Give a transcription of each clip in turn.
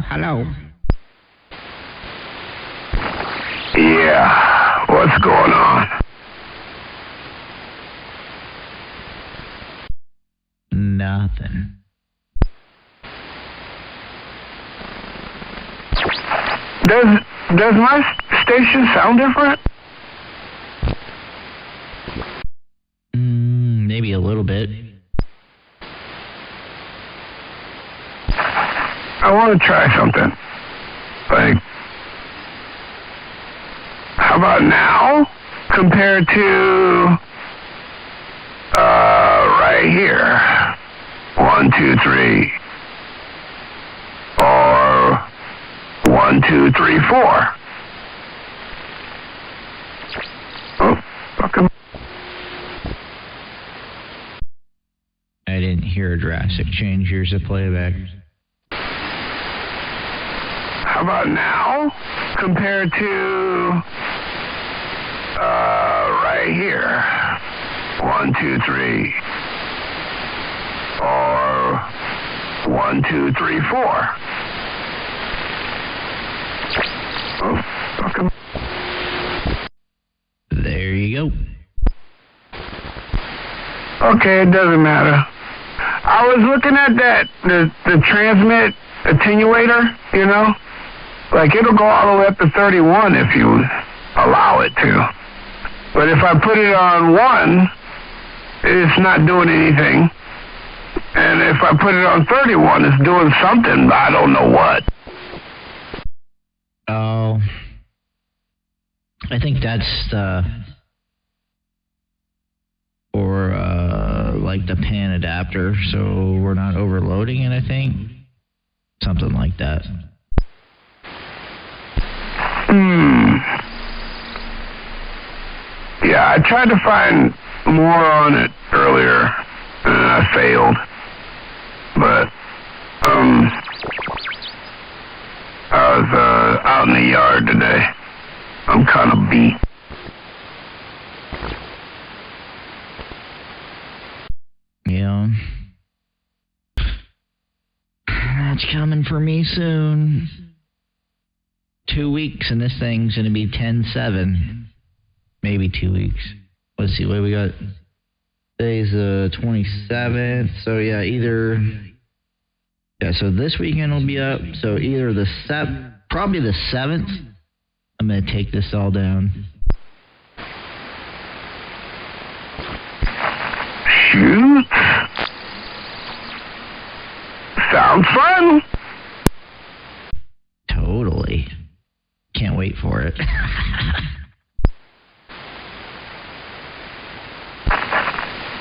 hello. Yeah, what's going on? Nothing. Does my station sound different? Maybe a little bit. I want to try something. Like, how about now compared to right here? 1, 2, 3. Or 1, 2, 3, 4. Oh, fucking. I didn't hear a drastic change. Here's a playback. How about now compared to right here? 1, 2, 3. Or 1, 2, 3, 4. Oh, fucking. There you go. Okay, it doesn't matter. I was looking at that, the transmit attenuator, you know? Like, it'll go all the way up to 31 if you allow it to. But if I put it on 1, it's not doing anything. And if I put it on 31, it's doing something, but I don't know what. Oh. I think that's like the pan adapter, so we're not overloading it, I think. Something like that. Yeah, I tried to find more on it earlier, and I failed. But, I was out in the yard today. I'm kind of beat. Yeah. That's coming for me soon. 2 weeks and this thing's going to be 10/7. Maybe 2 weeks. Let's see what we got. Today's the 27th. So yeah, so this weekend will be up. So either probably the 7th. I'm going to take this all down. Shoot. Sounds fun. Totally. Can't wait for it.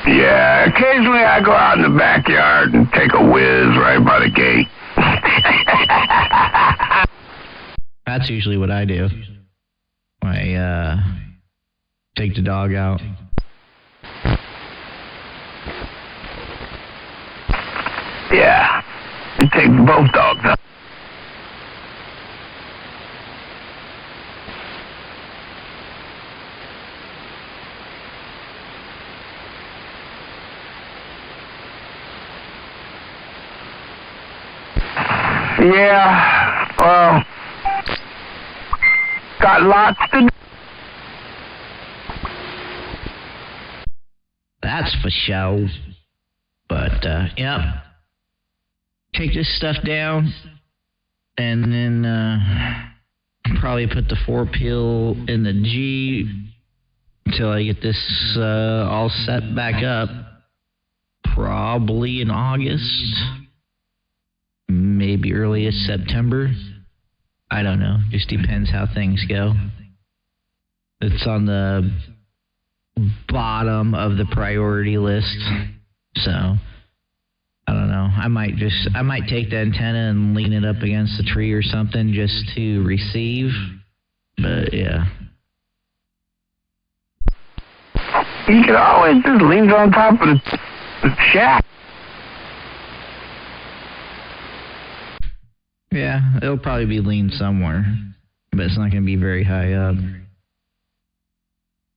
Yeah, occasionally I go out in the backyard and take a whiz right by the gate. That's usually what I do. I take the dog out. Yeah, you take both dogs out. Yeah, well, got lots to do. That's for show. But, yeah. Take this stuff down, and then probably put the 4-peel in the G until I get this all set back up. Probably in August. Maybe early as September. I don't know. Just depends how things go. It's on the bottom of the priority list. So, I don't know. I might take the antenna and lean it up against the tree or something just to receive. But, yeah. You can always just lean on top of the shack. Yeah, it'll probably be leaned somewhere, but it's not going to be very high up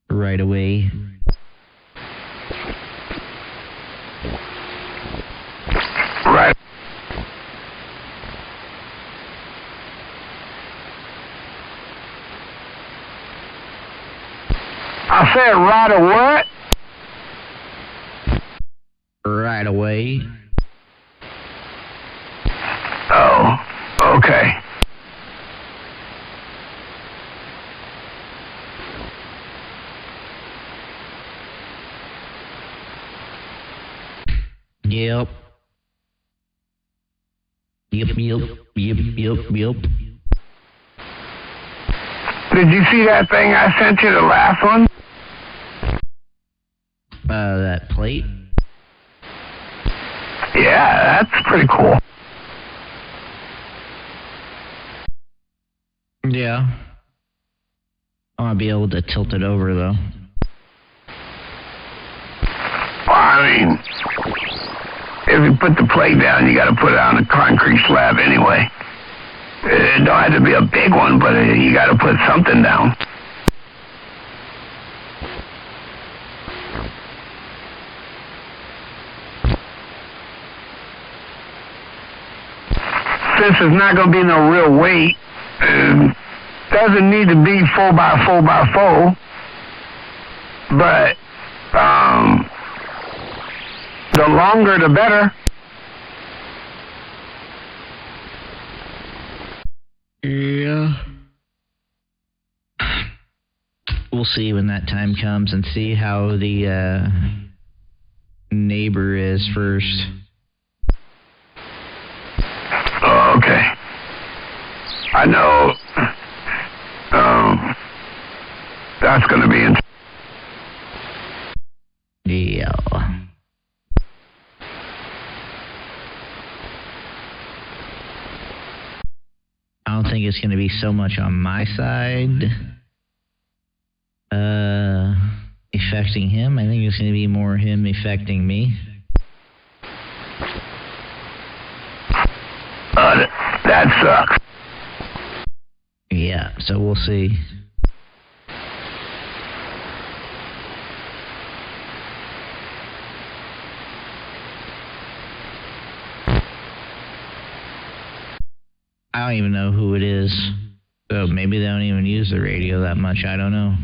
right away. Right. I said right of what? Right away. Oh, okay. Yep. Yep. Did you see that thing I sent you, the last one? That plate? Yeah, that's pretty cool. Yeah. I want to be able to tilt it over, though. Well, I mean, if you put the plate down, you got to put it on a concrete slab anyway. It don't have to be a big one, but you got to put something down. Since it's not going to be no real weight, doesn't need to be 4x4x4, but the longer the better. Yeah. We'll see when that time comes and see how the neighbor is first. Oh, okay. I know that's going to be interesting. Yeah. I don't think it's going to be so much on my side affecting him. I think it's going to be more him affecting me. That sucks. Yeah, so we'll see. I don't even know who it is. So maybe they don't even use the radio that much. I don't know.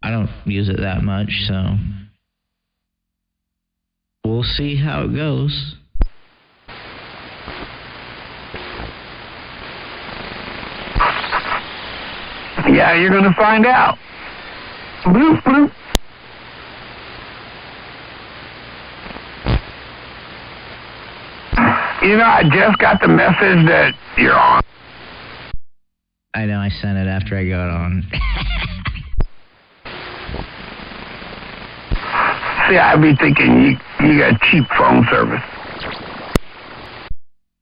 I don't use it that much, so we'll see how it goes. Yeah, you're going to find out. Bloop, bloop. You know, I just got the message that you're on. I know, I sent it after I got on. See, I'd be thinking you got cheap phone service.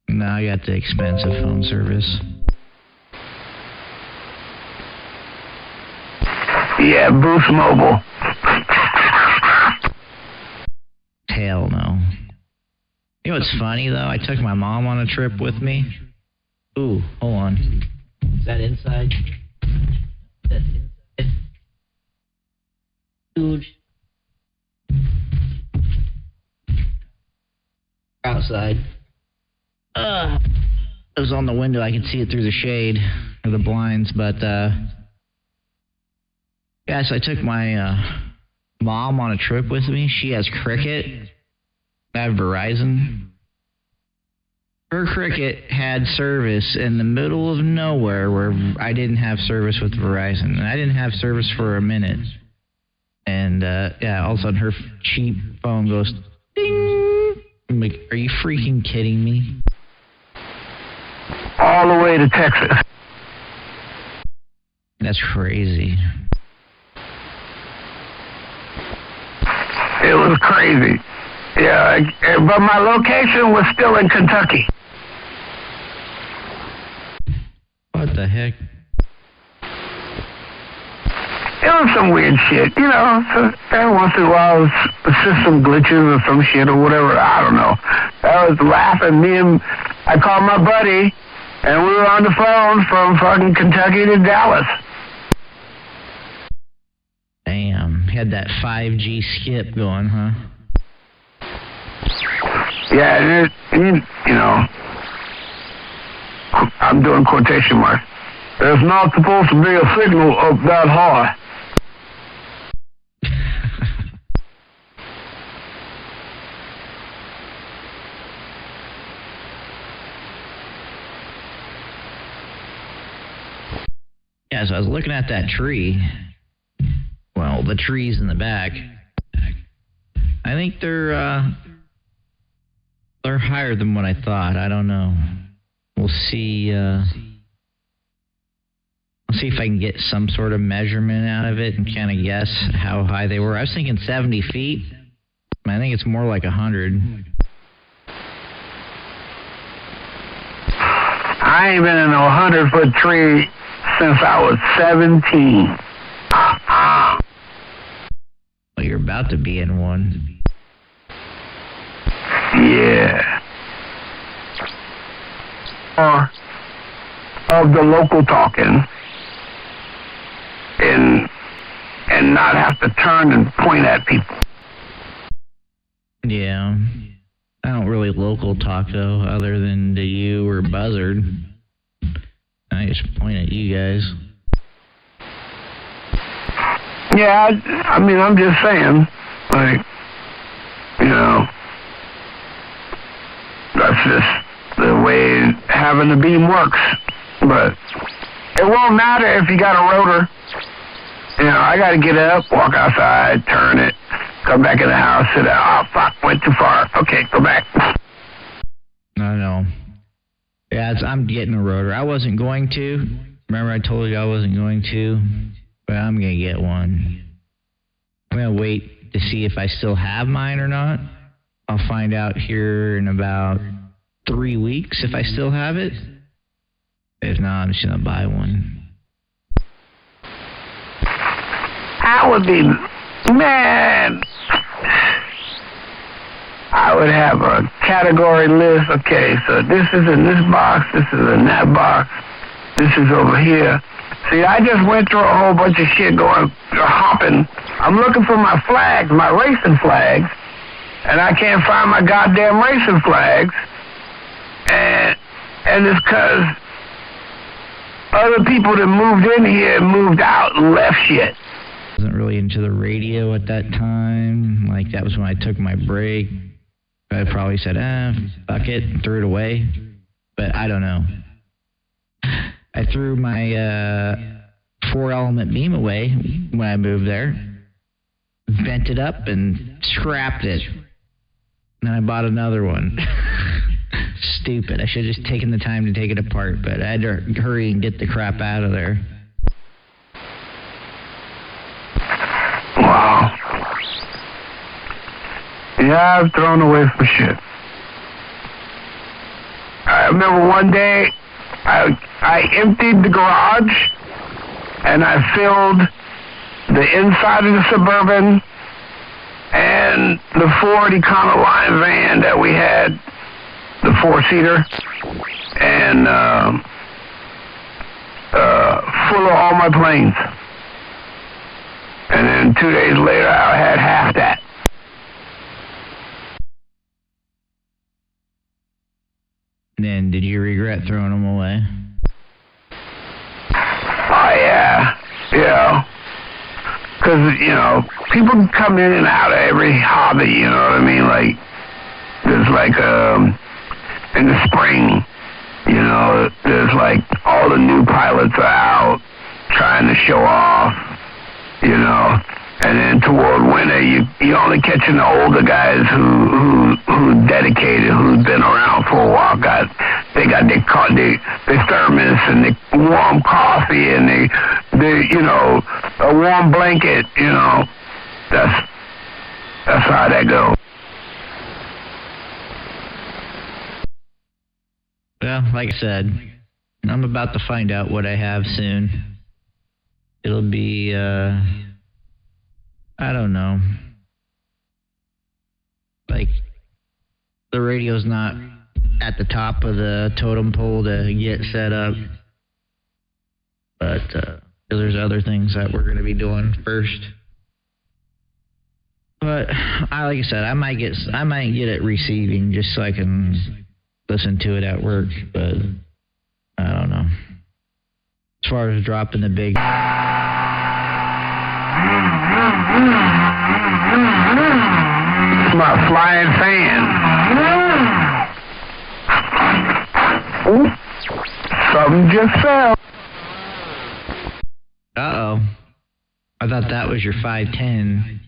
No, I got the expensive phone service. Yeah, Boost Mobile. Hell no. You know what's funny, though? I took my mom on a trip with me. Ooh, hold on. Is that inside? That's inside. Huge. Outside. It was on the window. I could see it through the shade or the blinds, but yeah, so I took my mom on a trip with me. She has Cricket. I have Verizon. Her Cricket had service in the middle of nowhere where I didn't have service with Verizon. And I didn't have service for a minute. And yeah, all of a sudden her cheap phone goes ding. I'm like, are you freaking kidding me? All the way to Texas. That's crazy. It was crazy. Yeah, but my location was still in Kentucky. What the heck? It was some weird shit, you know. So every once in a while, system glitches or some shit or whatever. I don't know. I was laughing. I called my buddy, and we were on the phone from fucking Kentucky to Dallas. Damn, had that 5G skip going, huh? Yeah, you know, I'm doing quotation marks. There's not supposed to be a signal up that high. Yeah, so I was looking at that tree. Well, the trees in the back. I think they're higher than what I thought. I don't know. We'll see. I'll see if I can get some sort of measurement out of it and kind of guess how high they were. I was thinking 70 feet. I think it's more like 100. I ain't been in a 100-foot tree since I was 17. Well, you're about to be in one. Yeah. Or of the local talking and not have to turn and point at people. Yeah. I don't really local talk, though, other than to you or Buzzard. I just point at you guys. Yeah, I mean, I'm just saying, like, you know, that's just the way having the beam works. But it won't matter if you got a rotor. You know, I got to get up, walk outside, turn it, come back in the house, sit down. Oh, fuck, went too far. Okay, go back. I know. Yeah, I'm getting a rotor. I wasn't going to. Remember I told you I wasn't going to? But I'm going to get one. I'm going to wait to see if I still have mine or not. I'll find out here in about 3 weeks if I still have it. If not, I'm just going to buy one. That would be, man, I would have a category list. Okay, so this is in this box, this is in that box, this is over here. See, I just went through a whole bunch of shit hopping. I'm looking for my flags, my racing flags, and I can't find my goddamn racing flags. And it's because other people that moved in here moved out and left shit. I wasn't really into the radio at that time. Like, that was when I took my break. I probably said, fuck it, and threw it away. But I don't know. I threw my 4-element beam away when I moved there. Bent it up and scrapped it. Then I bought another one. Stupid. I should have just taken the time to take it apart, but I had to hurry and get the crap out of there. Wow. Yeah, I've thrown away some shit. I remember one day I emptied the garage and I filled the inside of the Suburban and the Ford Econoline van that we had, the 4-seater, and full of all my planes. And then 2 days later, I had half that. And then, did you regret throwing them away? Oh, yeah. Yeah. Because, you know, people can come in and out of every hobby, you know what I mean? Like, there's like, in the spring, you know, there's like all the new pilots are out trying to show off, you know. And then toward winter, you only catching the older guys who dedicated, who's been around for a while. They got their thermos and their warm coffee and they you know, a warm blanket. You know, that's how that goes. Well, like I said, I'm about to find out what I have soon. It'll be I don't know. Like, the radio's not at the top of the totem pole to get set up. But there's other things that we're going to be doing first. But like I said, I might get it receiving just so I can listen to it at work. But I don't know. As far as dropping the big... My flying fan. Ooh, something just fell. I thought that was your 510.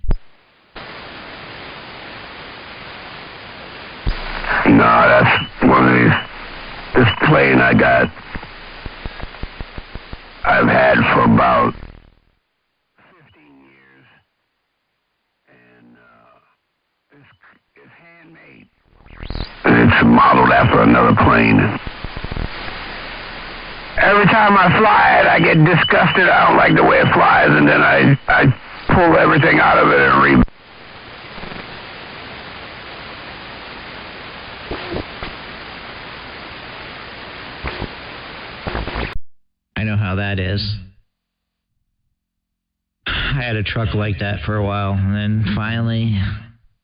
No, that's one of these. This plane I've had for about 15 years, and it's handmade. And it's modeled after another plane. Every time I fly it, I get disgusted. I don't like the way it flies, and then I pull everything out of it and rebuild. I know how that is. I had a truck like that for a while, and then finally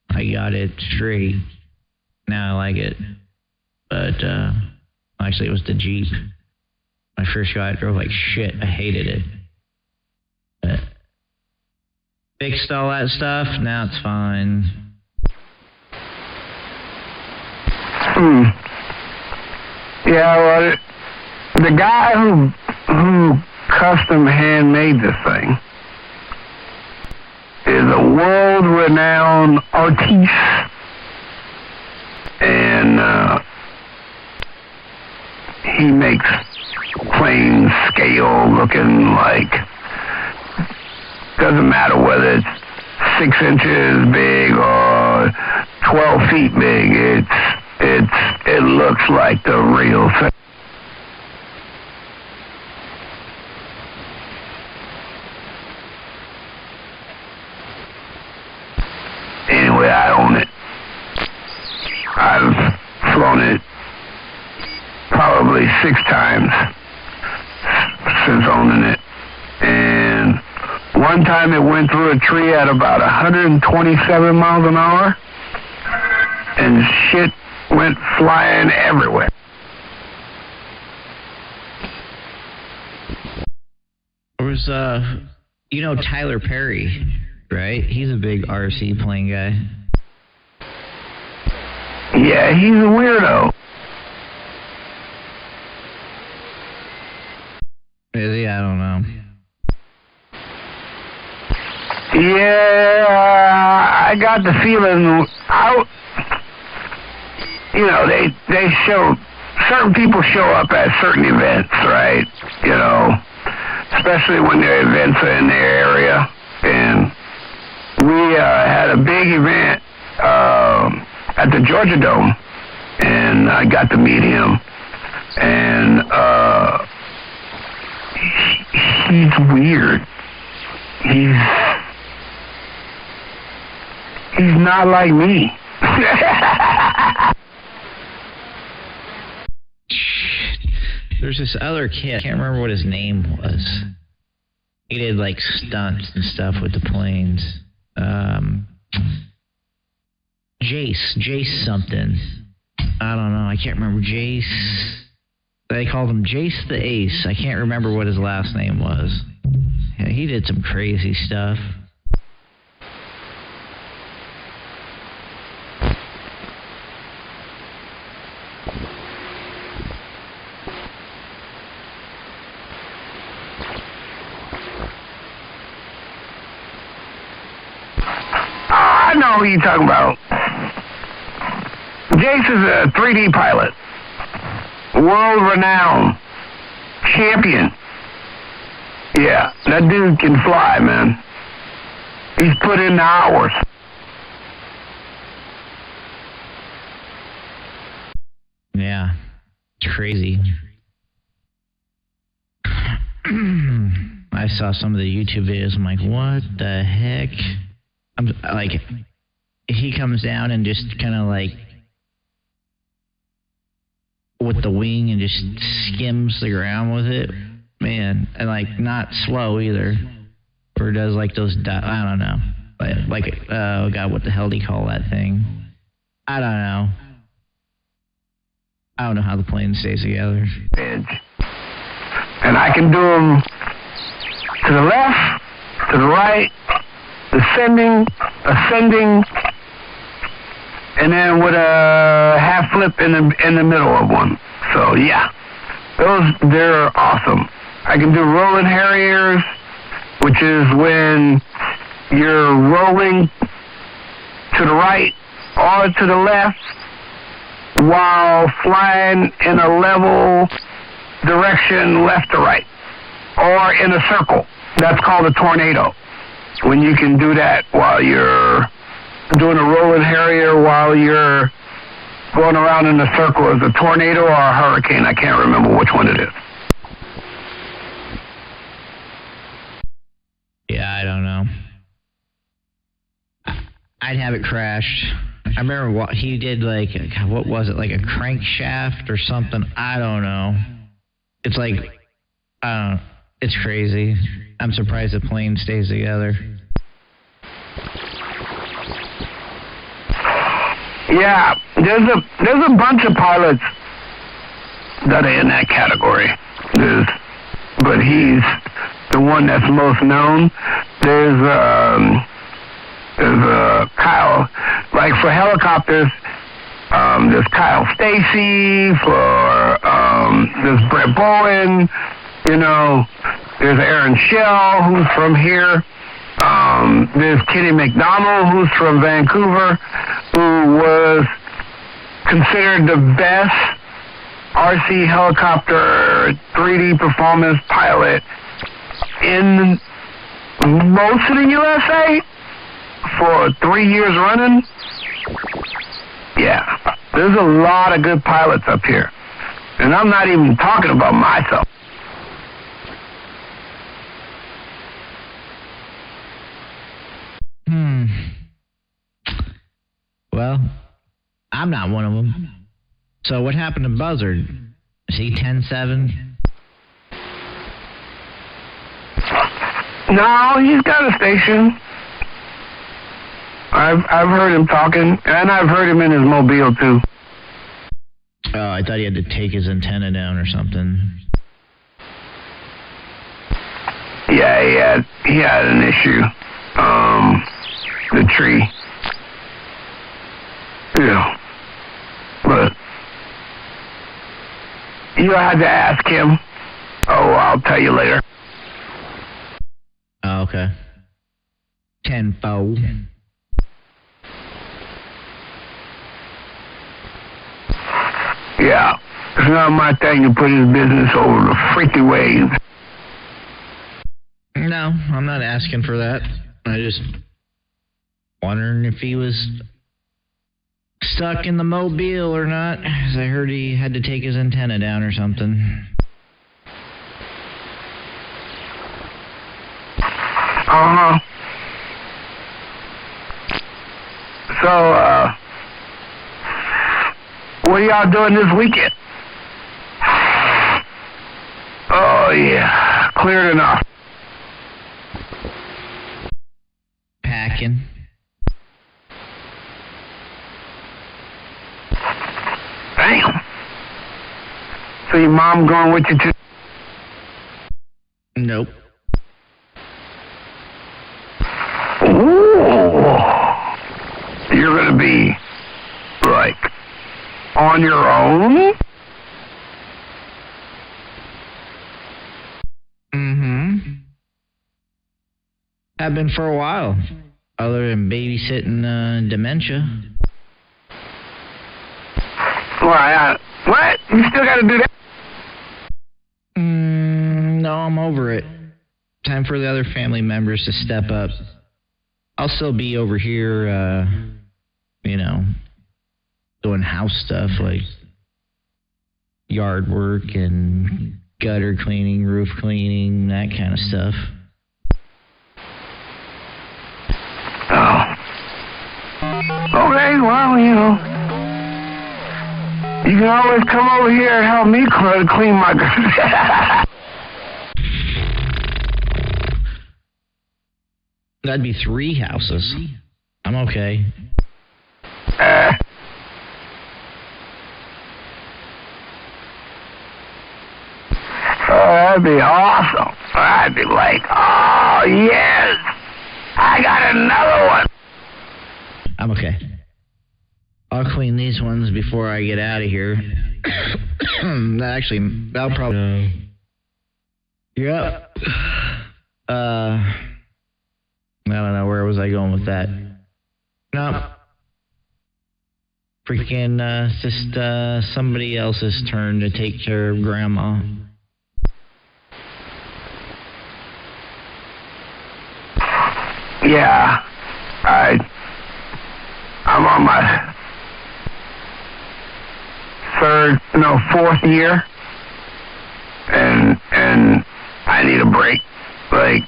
I got it straight. Now I like it. But actually it was the Jeep. My first car, I drove like shit. I hated it. But fixed all that stuff. Now it's fine. Yeah, well, the guy who custom handmade this thing is a world-renowned artiste, and he makes planes scale looking like, doesn't matter whether it's 6 inches big or 12 feet big, it looks like the real thing. Anyway, I own it. I've flown it probably 6 times since owning it. And one time it went through a tree at about 127 miles an hour, and shit went flying everywhere. There was, you know Tyler Perry, right? He's a big RC plane guy. Yeah, he's a weirdo. Is he? I don't know. Yeah, I got the feeling. You know, they show, certain people show up at certain events, right? You know, especially when their events are in their area. And we had a big event at the Georgia Dome, and I got to meet him. And he's weird. He's not like me. There's this other kid, I can't remember what his name was. He did like stunts and stuff with the planes. Jace something. I don't know, I can't remember. Jace, they called him Jace the Ace. I can't remember what his last name was. Yeah, he did some crazy stuff. I know who you're talking about. Jace is a 3D pilot. World-renowned. Champion. Yeah, that dude can fly, man. He's put in the hours. Yeah, it's crazy. I saw some of the YouTube videos. I'm like, what the heck? I'm like, he comes down and just kind of like with the wing and just skims the ground with it, man, and like not slow either, or does like those I don't know, like oh god, what the hell do you call that thing? I don't know. I don't know how the plane stays together. And I can do them to the left, to the right, ascending, and then with a half flip in the middle of one. So yeah, they're awesome. I can do rolling Harriers which is when you're rolling to the right or to the left while flying in a level direction left to right or in a circle. That's called a tornado. When you can do that while you're doing a rolling harrier while you're going around in a circle, is a tornado or a hurricane? I can't remember which one it is. Yeah, I don't know. I'd have it crashed. I remember what he did, like, what was it, like a crankshaft or something? I don't know. It's like, I don't know. It's crazy. I'm surprised the plane stays together. Yeah, there's a bunch of pilots that are in that category. But he's the one that's most known. There's Kyle, like for helicopters, there's Kyle Stacy, for there's Brett Bowen, you know, there's Aaron Shell, who's from here. There's Kitty McDonald, who's from Vancouver, who was considered the best RC helicopter 3D performance pilot in most of the USA for 3 years running. Yeah, there's a lot of good pilots up here. And I'm not even talking about myself. Well, I'm not one of them. So what happened to Buzzard? Is he 10-7? No, he's got a station. I've heard him talking, and I've heard him in his mobile too. Oh, I thought he had to take his antenna down or something. Yeah, he had an issue. The tree. Yeah. But you had to ask him. Oh, I'll tell you later. Oh, okay. Tenfold. Yeah. It's not my thing to put his business over the freaky waves. No, I'm not asking for that. I just wondering if he was stuck in the mobile or not, because I heard he had to take his antenna down or something. Uh-huh. So, what are y'all doing this weekend? Oh, yeah. Cleared enough. Packing. Damn. So your mom going with you too? Nope. Ooh. You're going to be, like, on your own? Mm-hmm. Have been for a while, other than babysitting dementia. What? You still got to do that? No, I'm over it. Time for the other family members to step up. I'll still be over here, you know, doing house stuff like yard work and gutter cleaning, roof cleaning, that kind of stuff. Oh. Okay, well, you know, you can always come over here and help me clean my... That'd be 3 houses. I'm okay. That'd be awesome. I'd be like, oh, yes, I got another one. I'm okay. I'll clean these ones before I get out of here. Actually, that'll probably... Yep. I don't know, where was I going with that? No. Freaking, it's just, somebody else's turn to take care of Grandma. Yeah. I'm on my fourth year. And I need a break. Like,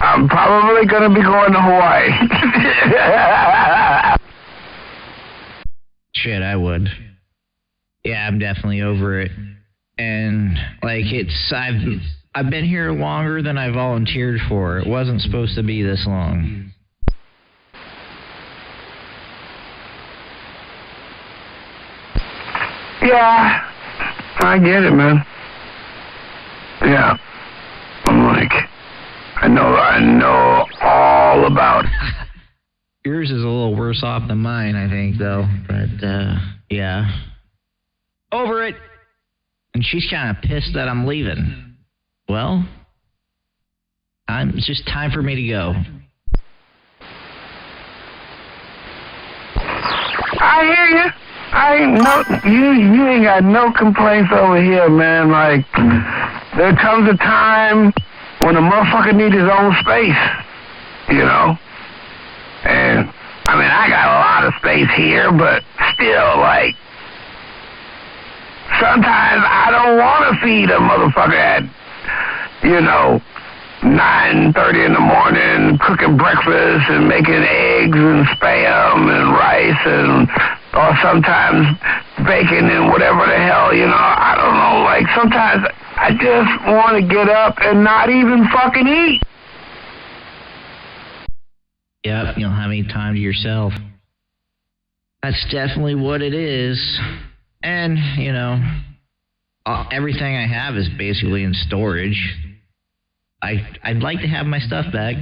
I'm probably gonna be going to Hawaii. Shit, I would. Yeah, I'm definitely over it. And like, I've been here longer than I volunteered for. It wasn't supposed to be this long. Yeah, I get it, man. Yeah. I'm like, I know all about it. Yours is a little worse off than mine, I think, though. But, yeah. Over it. And she's kind of pissed that I'm leaving. Well, it's just time for me to go. I hear you. You ain't got no complaints over here, man. Like, there comes a time when a motherfucker needs his own space, you know? And, I mean, I got a lot of space here, but still, like, sometimes I don't want to feed a motherfucker at, 9:30 in the morning, cooking breakfast and making eggs and spam and rice or sometimes bacon and whatever the hell, I don't know, like sometimes I just want to get up and not even fucking eat. Yep, you don't have any time to yourself. That's definitely what it is. And, everything I have is basically in storage. I'd like to have my stuff back.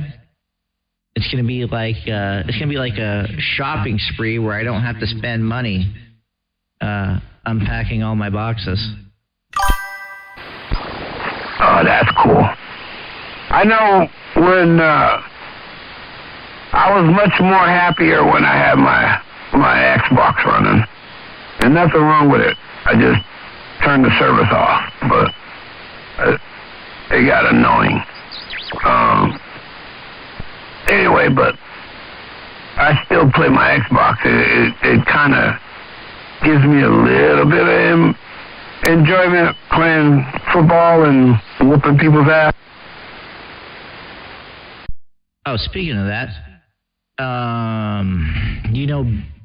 It's gonna be like a shopping spree where I don't have to spend money unpacking all my boxes. Oh, that's cool. I know when I was much more happier when I had my Xbox running. And nothing wrong with it. I just turned the service off, but it got annoying. Anyway, but I still play my Xbox. It kind of gives me a little bit of enjoyment playing football and whooping people's ass. Oh, speaking of that,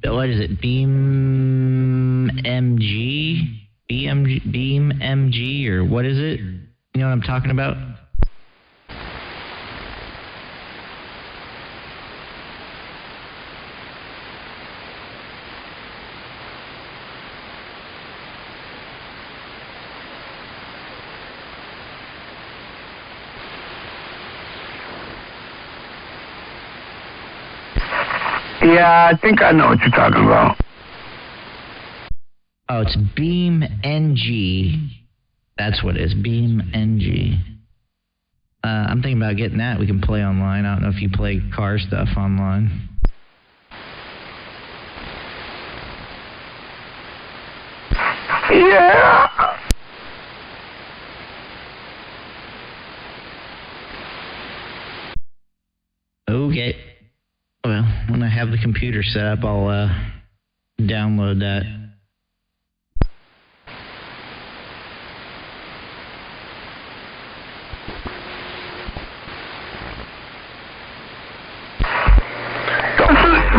what is it? Beam MG, or what is it? You know what I'm talking about? Yeah, I think I know what you're talking about. Oh, it's Beam NG. That's what it is, Beam NG. I'm thinking about getting that. We can play online. I don't know if you play car stuff online. Yeah. Okay. Well, when I have the computer set up, I'll download that.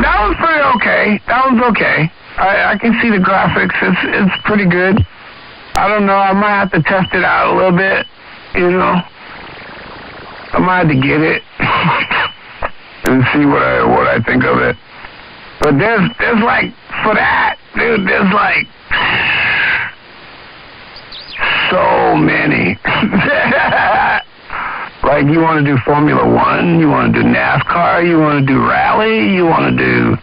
That was pretty okay. That was okay. I can see the graphics. It's pretty good. I don't know. I might have to test it out a little bit. I might have to get it and see what I think of it. But there's like, for that, dude, there's like so many. Like, you want to do Formula One, you want to do NASCAR, you want to do rally, you want to do,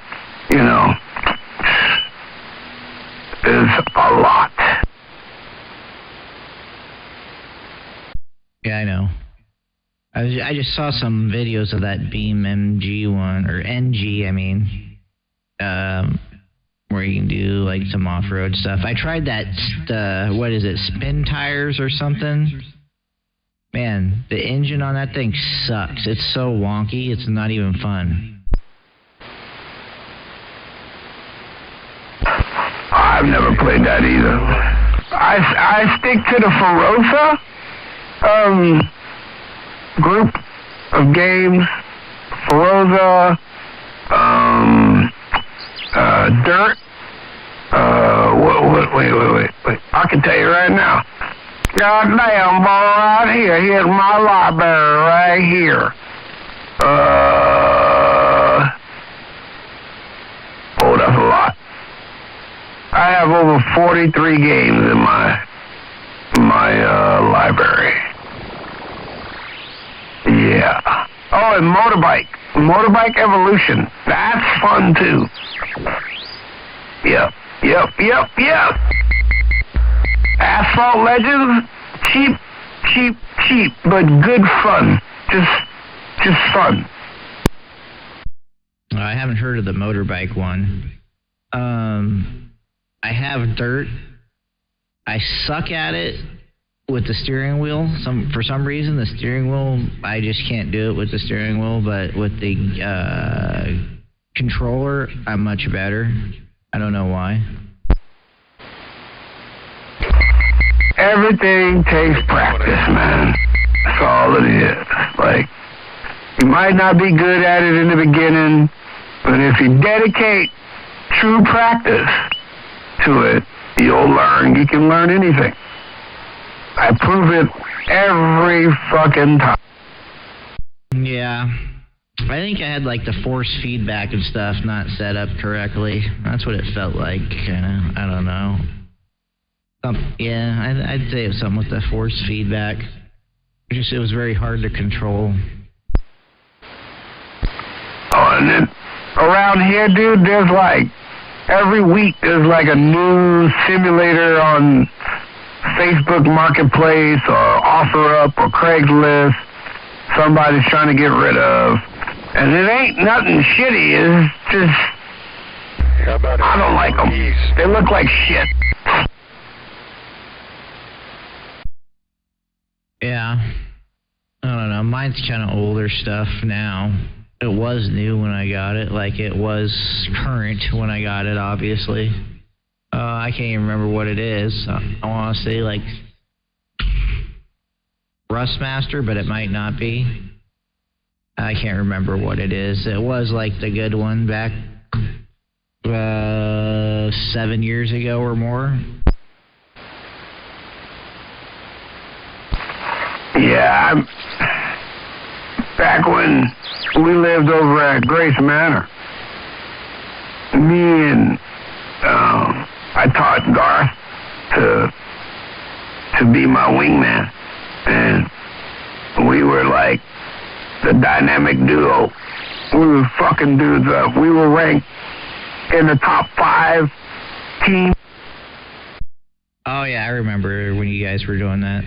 there's a lot. Yeah, I know. I just saw some videos of that Beam MG one, or NG, I mean, where you can do like some off-road stuff. I tried that, what is it, spin tires or something? Man, the engine on that thing sucks. It's so wonky, it's not even fun. I've never played that either. I stick to the Forza group of games. Forza, Dirt. Wait. I can tell you right now. Goddamn, boy, right here. Here's my library right here. Oh, that's a lot. I have over 43 games in my library. Yeah. Oh, and Motorbike Evolution. That's fun too. Yep. Asphalt Legends, cheap, but good fun. Just fun. I haven't heard of the motorbike one. I have Dirt. I suck at it with the steering wheel. For some reason, the steering wheel, I just can't do it with the steering wheel, but with the controller, I'm much better. I don't know why. Everything takes practice, man. That's all it is. Like, you might not be good at it in the beginning, but if you dedicate true practice to it, you'll learn. You can learn anything. I prove it every fucking time. Yeah. I think I had like the force feedback and stuff not set up correctly. That's what it felt like. I don't know. Yeah, I'd say it was something with the force feedback. It was very hard to control. Oh, and then around here, dude, there's like, every week there's like a new simulator on Facebook Marketplace or OfferUp or Craigslist somebody's trying to get rid of. And it ain't nothing shitty. It's just, I don't like them. They look like shit. Yeah. I don't know. Mine's kind of older stuff now. It was new when I got it. Like, it was current when I got it, obviously. I can't even remember what it is. I want to say, like, Rustmaster, but it might not be. I can't remember what it is. It was, like, the good one back 7 years ago or more. Yeah, back when we lived over at Grace Manor, me and I taught Garth to be my wingman, and we were like the dynamic duo. We were fucking dudes up. We were ranked in the top 5 teams. Oh yeah, I remember when you guys were doing that.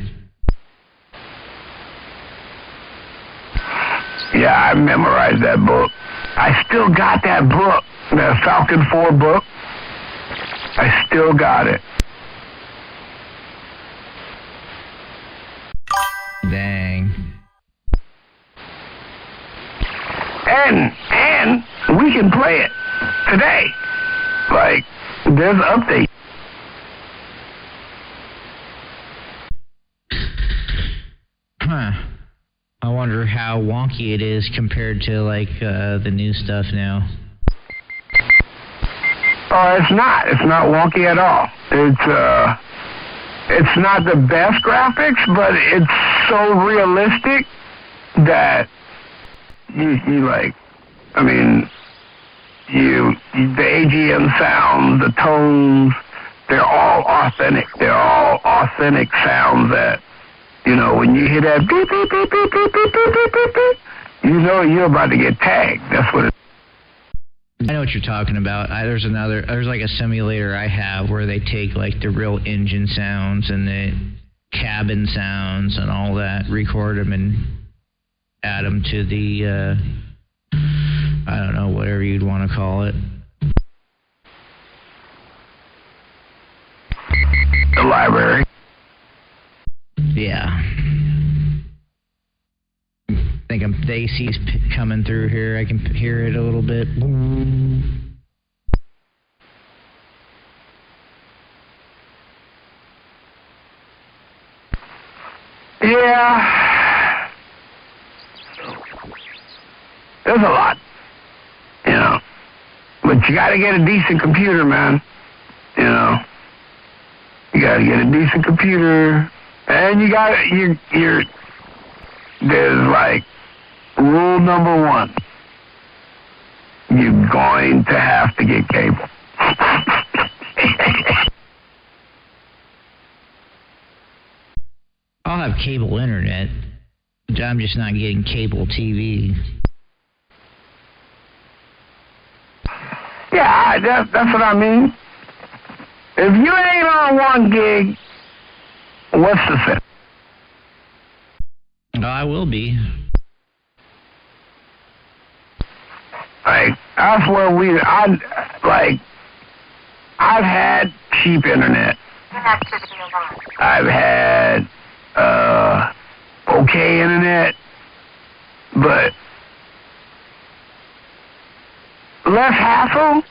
Yeah, I memorized that book. I still got that book, that Falcon 4 book. I still got it. Dang. And we can play it today. Like, there's an update. Huh. I wonder how wonky it is compared to, like, the new stuff now. Oh, it's not. It's not wonky at all. It's not the best graphics, but it's so realistic that you like, I mean, the AGM sounds, the tones, they're all authentic. They're all authentic sounds that, you know, when you hear that beep, beep, beep, beep, beep, beep, beep, beep, beep, beep, you know you're about to get tagged. That's what it is. I know what you're talking about. There's like a simulator I have where they take like the real engine sounds and cabin sounds and all that, record them and add them to the, I don't know, whatever you'd want to call it. The library. Yeah. I think the AC's coming through here. I can hear it a little bit. Yeah. There's a lot, you know. But you got to get a decent computer, man. You know. You got to get a decent computer. And you got to, there's like rule number one. You're going to have to get cable. I'll have cable internet. I'm just not getting cable TV. Yeah, that's what I mean. If you ain't on 1 gig, what's the sense? Oh, I will be. Like, that's where I've had cheap internet. I've had okay internet, but less hassle,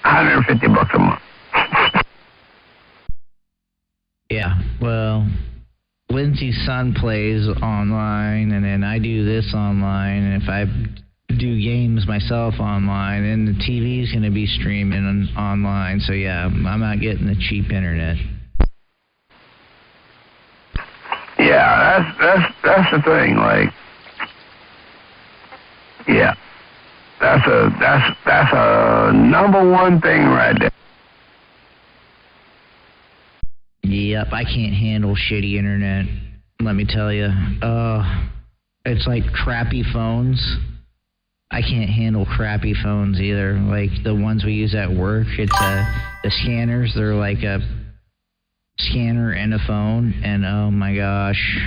$150 a month. Yeah, well, Lindsay's son plays online, and then I do this online, and if I do games myself online, and the TV's going to be streaming online, so yeah, I'm not getting the cheap internet. Yeah, that's the thing. Like, yeah, that's a number one thing right there. Yep, I can't handle shitty internet. Let me tell you, it's like crappy phones. I can't handle crappy phones either. Like the ones we use at work, it's the scanners. They're like a scanner and a phone, and oh my gosh,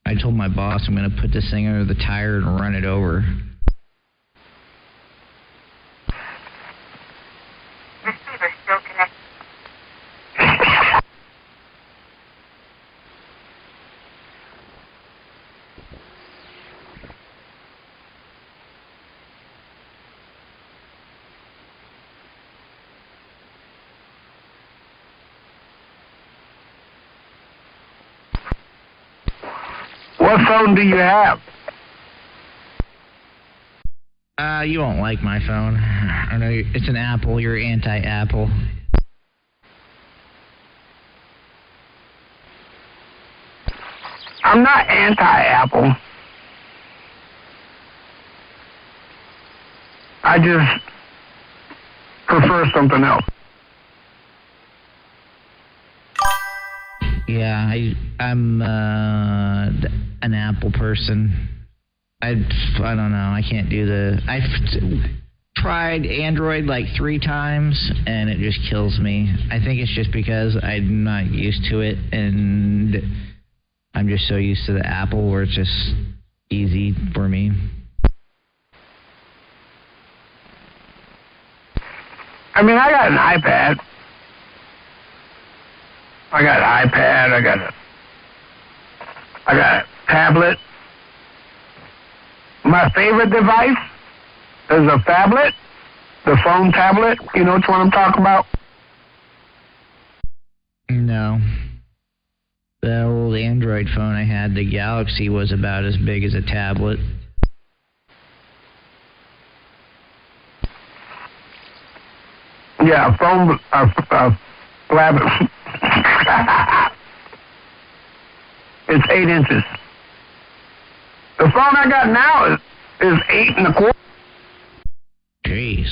I told my boss I'm gonna put this thing under the tire and run it over. Receiver still connected. What phone do you have? You won't like my phone. I know it's an Apple. You're anti-Apple. I'm not anti-Apple. I just prefer something else. Yeah, I'm an Apple person. I don't know. I can't do I've tried Android like 3 times, and it just kills me. I think it's just because I'm not used to it, and I'm just so used to the Apple where it's just easy for me. I mean, I got an iPad. I got an iPad. I got a tablet. My favorite device is a phablet, the phone tablet. You know which one I'm talking about? No. The old Android phone I had, the Galaxy, was about as big as a tablet. Yeah, a phone, a phablet. It's 8 inches. The phone I got now is 8 1/4. Jeez.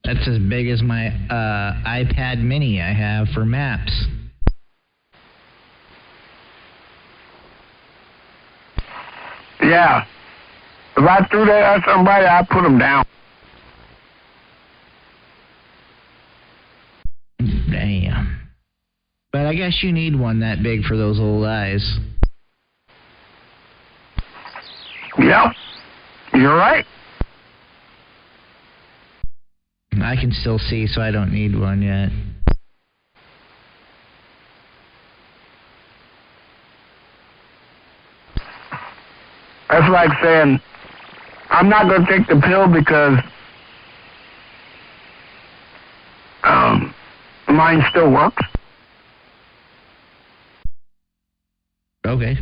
That's as big as my iPad mini I have for maps. Yeah. If I threw that at somebody, I'd put them down. Damn. But I I guess you need one that big for those old eyes. Yep. You're right. I can still see, so I don't need one yet. That's like saying, I'm not going to take the pill because mine still works. Okay.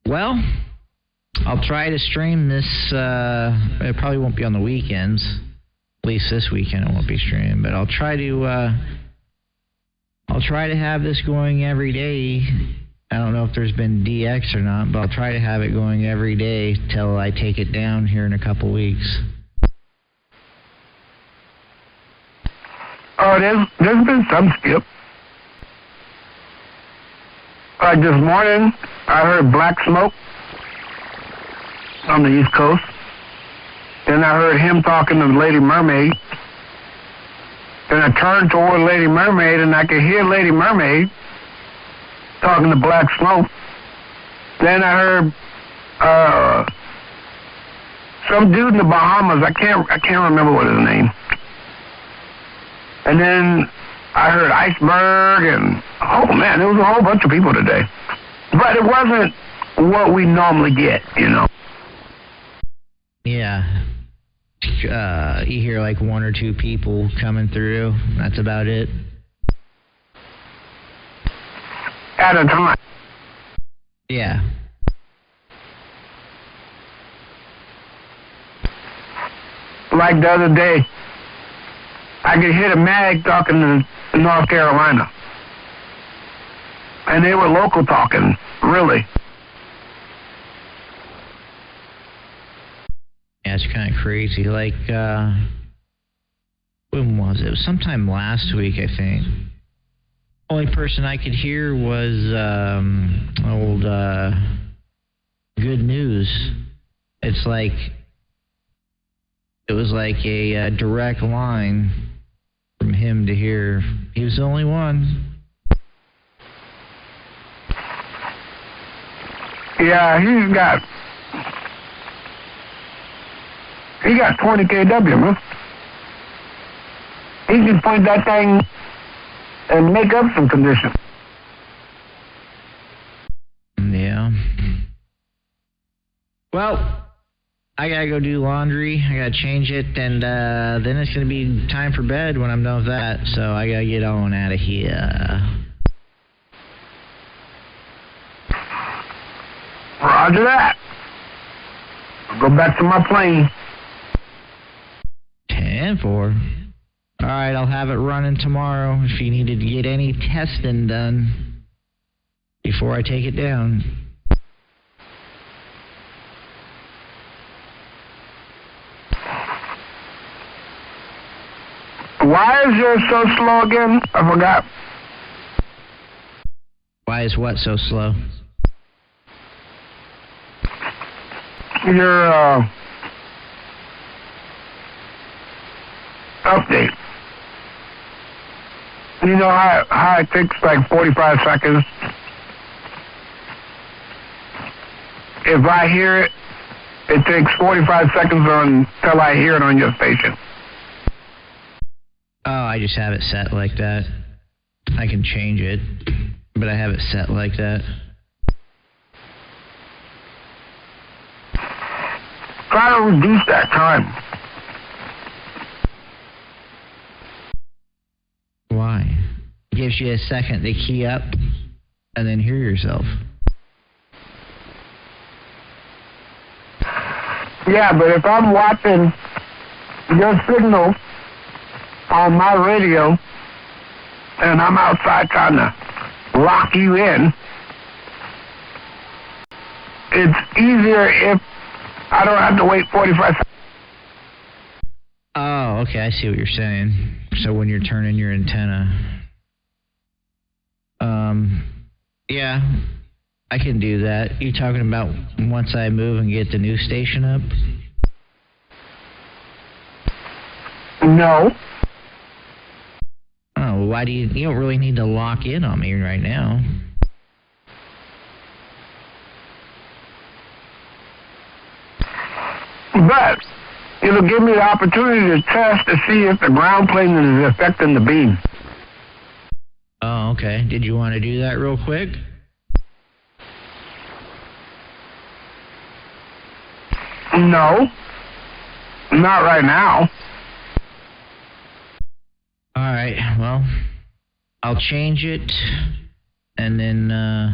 Well, I'll try to stream this. It probably won't be on the weekends. At least this weekend it won't be streamed. But I'll try to have this going every day. I don't know if there's been DX or not, but I'll try to have it going every day till I take it down here in a couple weeks. Oh, there's been some skip. Like this morning, I heard black smoke on the East Coast. Then I heard him talking to Lady Mermaid. Then I turned toward Lady Mermaid, and I could hear Lady Mermaid talking to black smoke. Then I heard some dude in the Bahamas. I can't remember what his name. And then I heard Iceberg, and oh man, there was a whole bunch of people today. But it wasn't what we normally get, you know. Yeah. You hear like one or two people coming through. That's about it. At a time. Yeah. Like the other day, I could hear the mag talking to North Carolina. And they were local talking, really. Yeah, it's kind of crazy. Like, when was it? It was sometime last week, I think. Only person I could hear was old Good News. It's like, it was like a direct line from him to here. He was the only one. Yeah, he got 20 kW, man. He can point that thing and make up some condition. Yeah. Well, I gotta go do laundry. I gotta change it, and then it's gonna be time for bed when I'm done with that. So I gotta get on out of here. Roger that. I'll go back to my plane. 10-4. All right, I'll have it running tomorrow if you needed to get any testing done before I take it down. Why is yours so slow again? I forgot. Why is what so slow? Your update. You know how it takes like 45 seconds? If I hear it, it takes 45 seconds until I hear it on your station. Oh, I just have it set like that. I can change it, but I have it set like that. Try to reduce that time. Why? It gives you a second to key up and then hear yourself. Yeah, but if I'm watching your signal on my radio and I'm outside trying to lock you in, it's easier if I don't have to wait 45 seconds. Oh, okay, I see what you're saying. So when you're turning your antenna. Yeah, I can do that. You talking about once I move and get the new station up? No. Oh, well, why do you don't really need to lock in on me right now. But it'll give me the opportunity to test to see if the ground plane is affecting the beam. Oh, okay. Did you want to do that real quick? No. Not right now. All right, well, I'll change it, and then I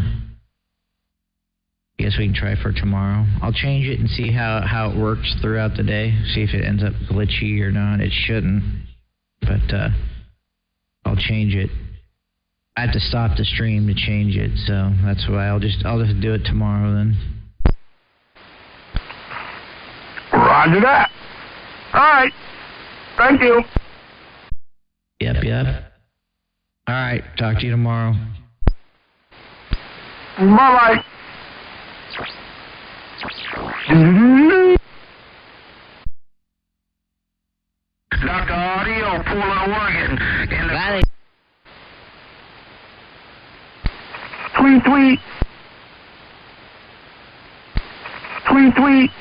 guess we can try for tomorrow. I'll change it and see how it works throughout the day, see if it ends up glitchy or not. It shouldn't, but I'll change it. I have to stop the stream to change it, so that's why I'll just do it tomorrow then. Roger that. All right. Thank you. Yep. All right, talk to you tomorrow. Bye-bye. Dr. Audio, Portland, Oregon. Valley. Tweet. Tweet.